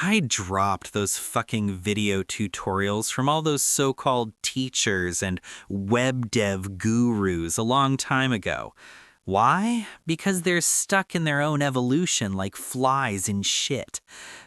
I dropped those fucking video tutorials from all those so-called teachers and web dev gurus a long time ago. Why? Because they're stuck in their own evolution like flies in shit.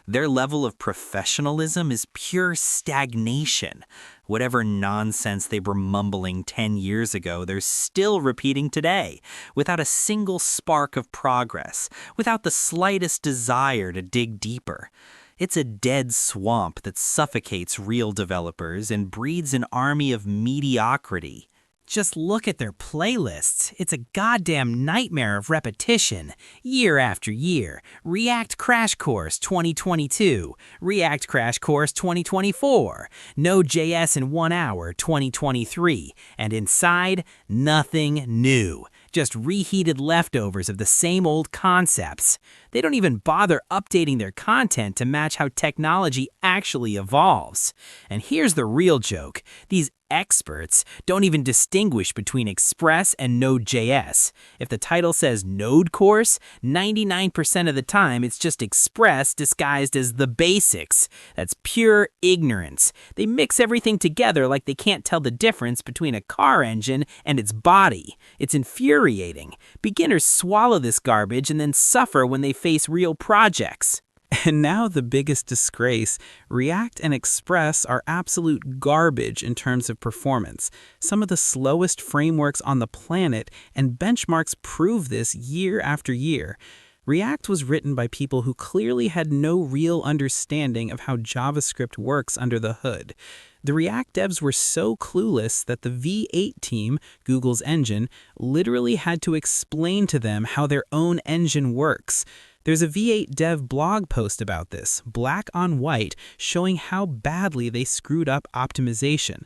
Their level of professionalism is pure stagnation. Whatever nonsense they were mumbling 10 years ago, they're still repeating today, without a single spark of progress, without the slightest desire to dig deeper. It's a dead swamp that suffocates real developers and breeds an army of mediocrity. Just look at their playlists. It's a goddamn nightmare of repetition. Year after year. React Crash Course 2022. React Crash Course 2024. Node.js in 1 hour 2023. And inside, nothing new. Just reheated leftovers of the same old concepts. They don't even bother updating their content to match how technology actually evolves. And here's the real joke. These experts don't even distinguish between Express and Node.js. If the title says Node course, 99% of the time it's just Express disguised as the basics. That's pure ignorance. They mix everything together like they can't tell the difference between a car engine and its body. It's infuriating. Beginners swallow this garbage and then suffer when they face real projects. And now the biggest disgrace, React and Express are absolute garbage in terms of performance. Some of the slowest frameworks on the planet, and benchmarks prove this year after year. React was written by people who clearly had no real understanding of how JavaScript works under the hood. The React devs were so clueless that the V8 team, Google's engine, literally had to explain to them how their own engine works. There's a V8 dev blog post about this, black on white, showing how badly they screwed up optimization.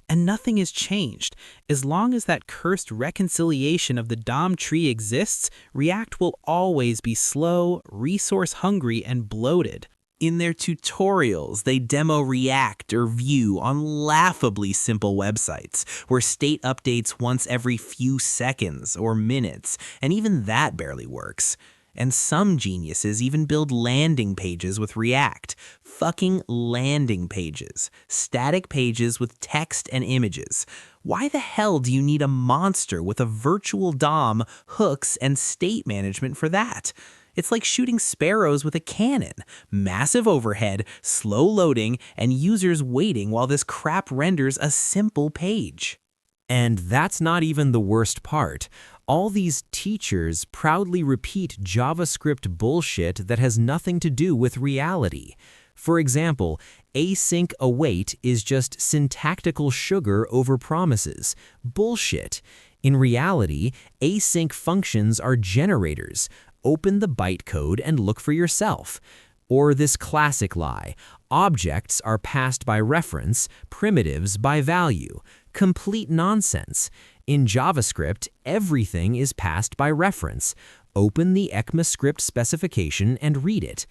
And nothing has changed. As long as that cursed reconciliation of the DOM tree exists, React will always be slow, resource-hungry, and bloated. In their tutorials, they demo React or Vue on laughably simple websites, where state updates once every few seconds or minutes, and even that barely works. And some geniuses even build landing pages with React. Fucking landing pages. Static pages with text and images. Why the hell do you need a monster with a virtual DOM, hooks, and state management for that? It's like shooting sparrows with a cannon. Massive overhead, slow loading, and users waiting while this crap renders a simple page. And that's not even the worst part. All these teachers proudly repeat JavaScript bullshit that has nothing to do with reality. For example, async await is just syntactical sugar over promises. Bullshit. In reality, async functions are generators. Open the bytecode and look for yourself. Or this classic lie, objects are passed by reference, primitives by value. Complete nonsense. In JavaScript, everything is passed by reference. Open the ECMAScript specification and read it.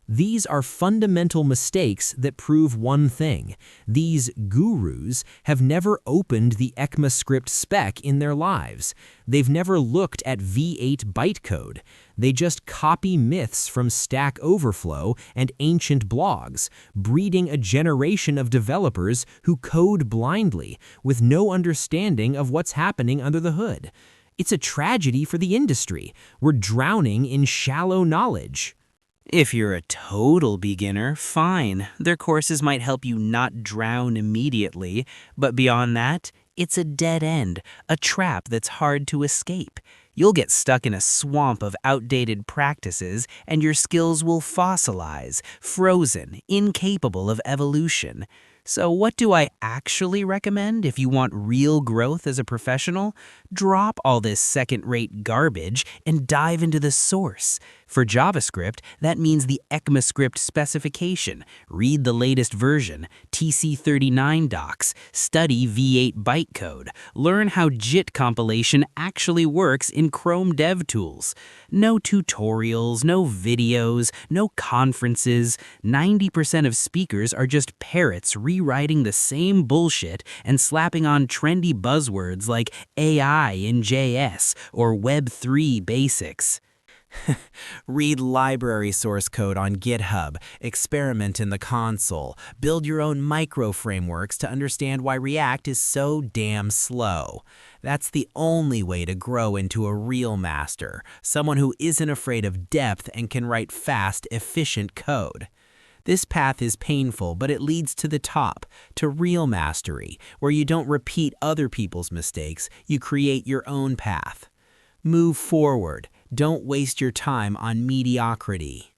These are fundamental mistakes that prove one thing. These gurus have never opened the ECMAScript spec in their lives. They've never looked at V8 bytecode. They just copy myths from Stack Overflow and ancient blogs, breeding a generation of developers who code blindly, with no understanding of what's happening under the hood. It's a tragedy for the industry. We're drowning in shallow knowledge. If you're a total beginner, fine. Their courses might help you not drown immediately, but beyond that, it's a dead end, a trap that's hard to escape. You'll get stuck in a swamp of outdated practices, and your skills will fossilize, frozen, incapable of evolution. So what do I actually recommend if you want real growth as a professional? Drop all this second-rate garbage and dive into the source. For JavaScript, that means the ECMAScript specification. Read the latest version, TC39 docs, study V8 bytecode, learn how JIT compilation actually works in Chrome DevTools. No tutorials, no videos, no conferences. 90% of speakers are just parrots rewriting the same bullshit and slapping on trendy buzzwords like AI in JS or Web3 basics. Read library source code on GitHub, experiment in the console, build your own micro-frameworks to understand why React is so damn slow. That's the only way to grow into a real master, someone who isn't afraid of depth and can write fast, efficient code. This path is painful, but it leads to the top, to real mastery, where you don't repeat other people's mistakes, you create your own path. Move forward. Don't waste your time on mediocrity.